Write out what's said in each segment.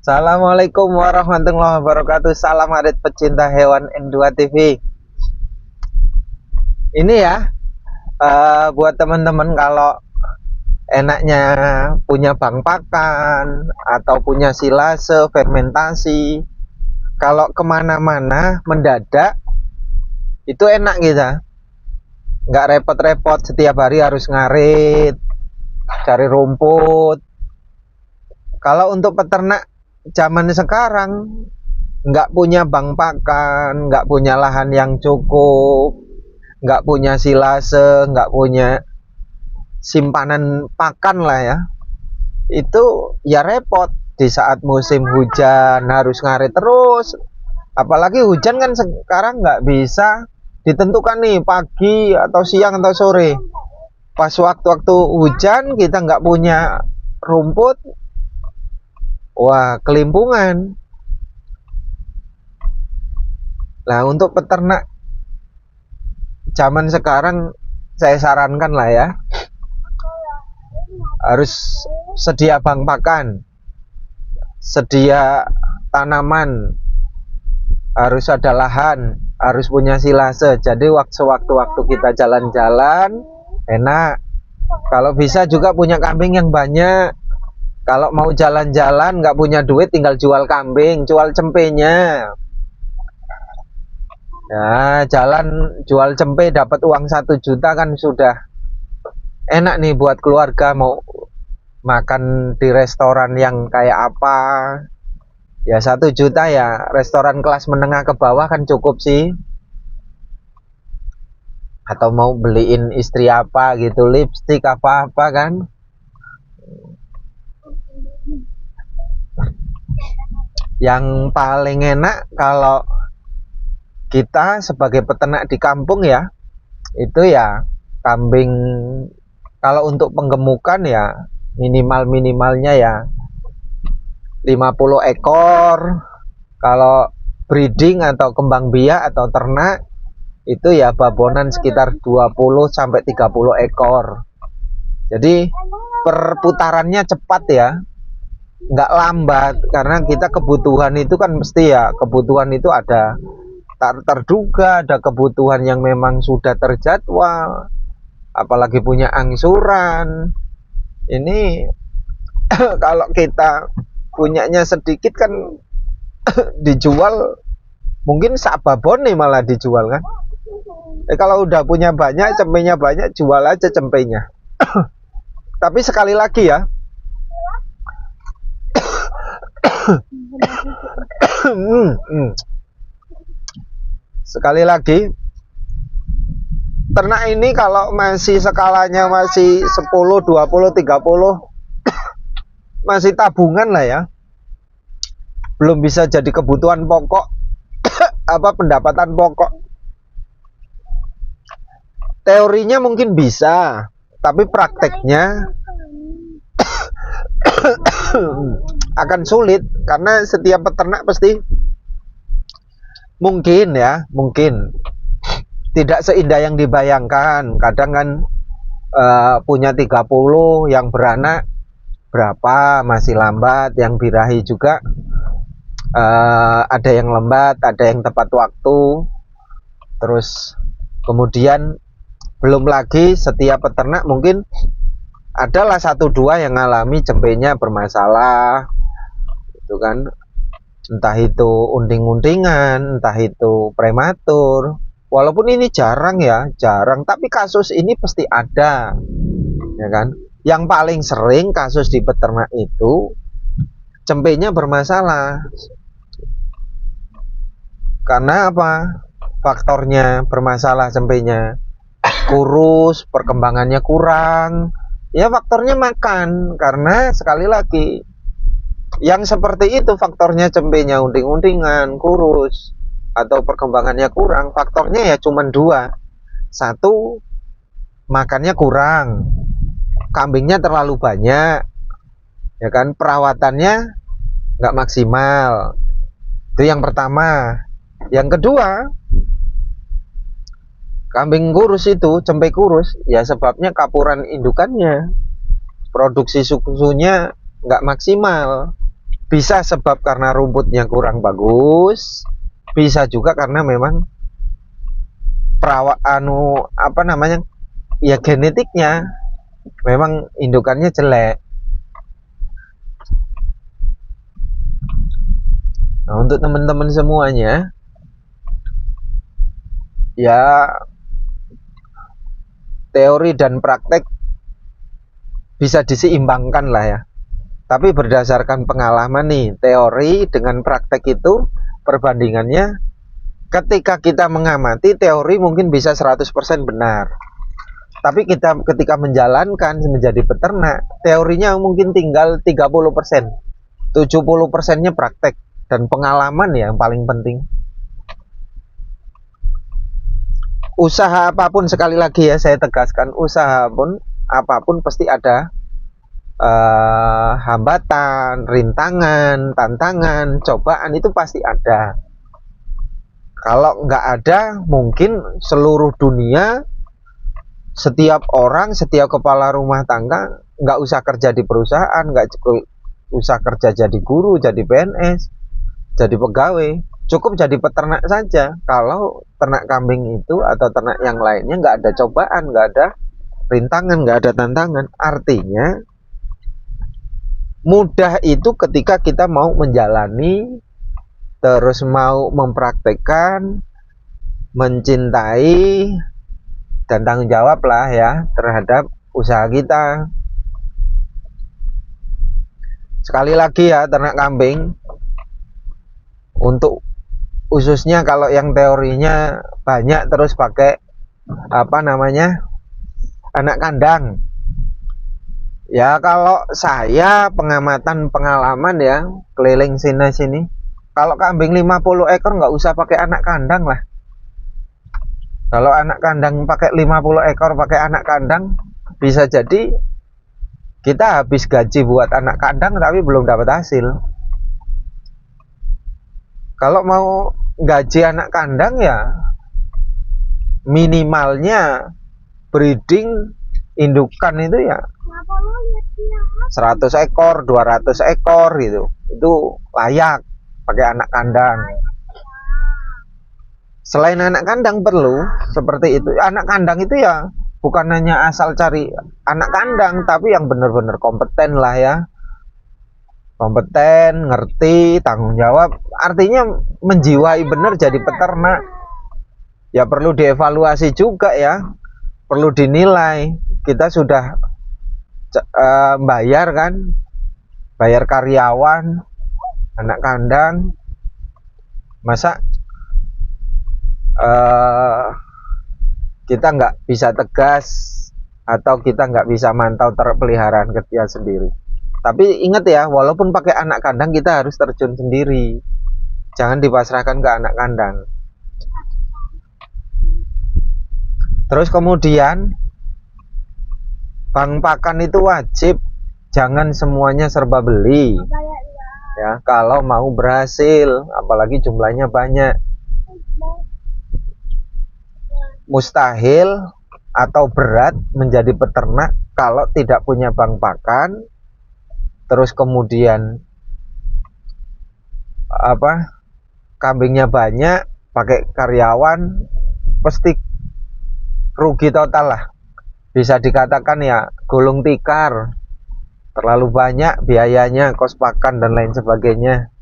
Assalamualaikum warahmatullahi wabarakatuh. Salam arit pecinta hewan N2 TV. Ini ya, buat teman-teman kalau enaknya punya bang pakan atau punya silase fermentasi, kalau kemana-mana mendadak itu enak kita, nggak repot-repot setiap hari harus ngarit cari rumput. Kalau untuk peternak zaman sekarang nggak punya bang pakan, nggak punya lahan yang cukup, nggak punya silase, nggak punya simpanan pakan lah ya, itu ya repot. Di saat musim hujan harus ngarit terus, apalagi hujan kan sekarang nggak bisa ditentukan nih pagi atau siang atau sore. Pas waktu-waktu hujan kita nggak punya rumput, wah kelimpungan. Nah, untuk peternak zaman sekarang saya sarankan lah ya, harus sedia bang pakan, sedia tanaman, harus ada lahan, harus punya silase. Jadi waktu-waktu kita jalan-jalan enak. Kalau bisa juga punya kambing yang banyak. Kalau mau jalan-jalan nggak punya duit, tinggal jual kambing, jual cempenya. Ya, jalan jual cempe dapat uang 1 juta kan sudah enak nih buat keluarga. Mau makan di restoran yang kayak apa, ya 1 juta ya, restoran kelas menengah ke bawah kan cukup sih. Atau mau beliin istri apa gitu, lipstik apa-apa kan. Yang paling enak kalau kita sebagai peternak di kampung ya, itu ya kambing. Kalau untuk penggemukan ya minimalnya ya 50 ekor. Kalau breeding atau kembang biak atau ternak itu ya babonan sekitar 20 sampai 30 ekor. Jadi perputarannya cepat ya, nggak lambat, karena kita kebutuhan itu kan mesti ya, kebutuhan itu ada terduga, ada kebutuhan yang memang sudah terjadwal, apalagi punya angsuran. Ini kalau kita punyanya sedikit kan dijual mungkin sak babon nih malah dijual kan. Kalau udah punya banyak, cempenya banyak, jual aja cempenya. Tapi sekali lagi ya, sekali lagi, ternak ini kalau masih skalanya masih 10, 20, 30, masih tabungan lah ya, belum bisa jadi kebutuhan pokok apa pendapatan pokok. Teorinya mungkin bisa, tapi prakteknya akan sulit, karena setiap peternak pasti mungkin tidak seindah yang dibayangkan. Kadang kan punya 30 yang beranak berapa masih lambat, yang birahi juga ada yang lambat, ada yang tepat waktu. Terus kemudian belum lagi setiap peternak mungkin adalah 1-2 yang ngalami cempenya bermasalah, itu kan, entah itu unding-undingan, entah itu prematur. Walaupun ini jarang ya, tapi kasus ini pasti ada, ya kan. Yang paling sering kasus di peternak itu cempenya bermasalah. Karena apa? Faktornya bermasalah cempenya, kurus, perkembangannya kurang. Ya faktornya makan, karena sekali lagi yang seperti itu faktornya cempenya unding-undingan, kurus, atau perkembangannya kurang, faktornya ya cuma 2. 1, makannya kurang, kambingnya terlalu banyak, ya kan, perawatannya nggak maksimal. Itu yang pertama. Yang kedua, kambing kurus itu, cempe kurus, ya sebabnya kapuran indukannya, produksi susunya nggak maksimal. Bisa sebab karena rumputnya kurang bagus, bisa juga karena memang ya genetiknya memang indukannya jelek. Nah, untuk teman-teman semuanya, ya teori dan praktek bisa diseimbangkan lah ya. Tapi berdasarkan pengalaman nih, teori dengan praktek itu perbandingannya, ketika kita mengamati, teori mungkin bisa 100% benar. Tapi kita ketika menjalankan menjadi peternak, teorinya mungkin tinggal 30%. 70%-nya praktek dan pengalaman ya yang paling penting. Usaha apapun, sekali lagi ya saya tegaskan, usaha pun apapun pasti ada hambatan, rintangan, tantangan, cobaan, itu pasti ada. Kalau nggak ada, mungkin seluruh dunia, setiap orang, setiap kepala rumah tangga nggak usah kerja di perusahaan, nggak usah kerja jadi guru, jadi PNS, jadi pegawai, cukup jadi peternak saja. Kalau ternak kambing itu atau ternak yang lainnya nggak ada cobaan, nggak ada rintangan, nggak ada tantangan, artinya mudah itu ketika kita mau menjalani, terus mau mempraktekkan, mencintai, dan tanggung jawab lah ya terhadap usaha kita. Sekali lagi ya, ternak kambing, untuk khususnya kalau yang teorinya banyak terus pakai anak kandang. Ya kalau saya pengamatan pengalaman ya, keliling sini, kalau kambing 50 ekor nggak usah pakai anak kandang lah. Kalau anak kandang pakai 50 ekor pakai anak kandang, bisa jadi kita habis gaji buat anak kandang tapi belum dapat hasil. Kalau mau gaji anak kandang ya minimalnya breeding indukan itu ya 100 ekor, 200 ekor gitu. Itu layak pakai anak kandang. Selain anak kandang perlu seperti itu. Anak kandang itu ya bukan hanya asal cari anak kandang, tapi yang benar-benar kompeten lah ya. Kompeten, ngerti, tanggung jawab. Artinya menjiwai benar jadi peternak. Ya perlu dievaluasi juga ya. Perlu dinilai. Kita sudah bayar kan, bayar karyawan, anak kandang, masa kita nggak bisa tegas atau kita nggak bisa mantau peliharaan kita sendiri. Tapi ingat ya, walaupun pakai anak kandang kita harus terjun sendiri, jangan dipasrahkan ke anak kandang. Terus kemudian bank pakan itu wajib, jangan semuanya serba beli ya kalau mau berhasil, apalagi jumlahnya banyak. Mustahil atau berat menjadi peternak kalau tidak punya bank pakan, terus kemudian kambingnya banyak, pakai karyawan, pasti rugi total lah. Bisa dikatakan ya gulung tikar, terlalu banyak biayanya, kos pakan dan lain sebagainya.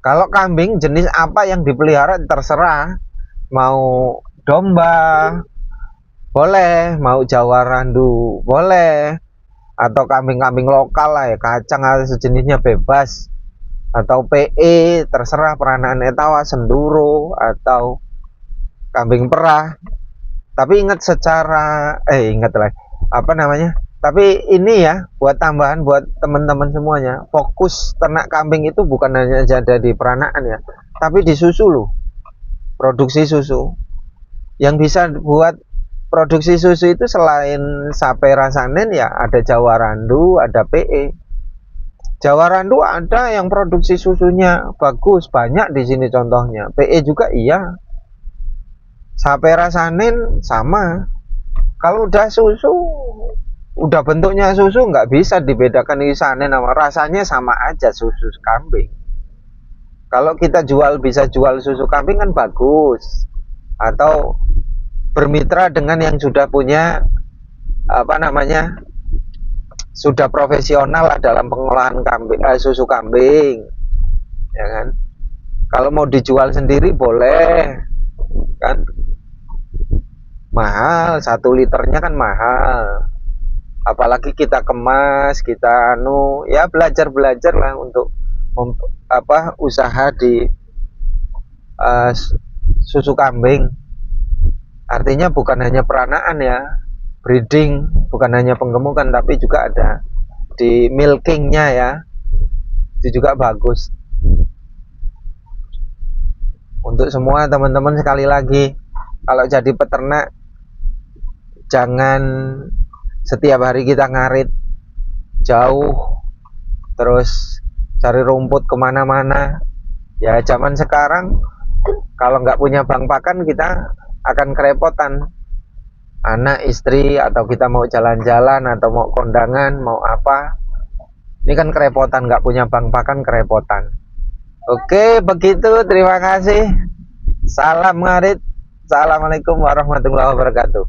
Kalau kambing jenis apa yang dipelihara terserah, mau domba boleh, mau Jawa Randu boleh, atau kambing-kambing lokal lah ya, kacang atau sejenisnya bebas, atau PE terserah, peranaan etawa, senduro, atau kambing perah. Tapi ingat tapi ini ya buat tambahan buat teman-teman semuanya, fokus ternak kambing itu bukan hanya ada di peranaan ya, tapi di susu loh, produksi susu. Yang bisa buat produksi susu itu selain sapi rasanen ya ada Jawa Randu, ada PE. Jawa Randu ada yang produksi susunya bagus, banyak di sini contohnya. PE juga iya. Sapi rasanen sama. Kalau udah susu udah bentuknya susu nggak bisa dibedakan di sana, nama rasanya sama aja susu kambing. Kalau kita bisa jual susu kambing kan bagus, atau bermitra dengan yang sudah punya sudah profesional lah dalam pengolahan susu kambing, ya kan. Kalau mau dijual sendiri boleh, kan mahal, 1 liternya kan mahal, apalagi kita kemas, kita ya belajar lah untuk usaha di susu kambing. Artinya bukan hanya peranaan ya, breeding, bukan hanya penggemukan, tapi juga ada di milkingnya ya, itu juga bagus. Untuk semua teman-teman, sekali lagi, kalau jadi peternak jangan setiap hari kita ngarit jauh terus cari rumput kemana-mana. Ya zaman sekarang kalau nggak punya bank pakan kita akan kerepotan, anak, istri, atau kita mau jalan-jalan atau mau kondangan, mau apa, ini kan kerepotan, nggak punya bank pakan kerepotan. Oke, begitu, terima kasih. Salam ngarit. Assalamualaikum warahmatullahi wabarakatuh.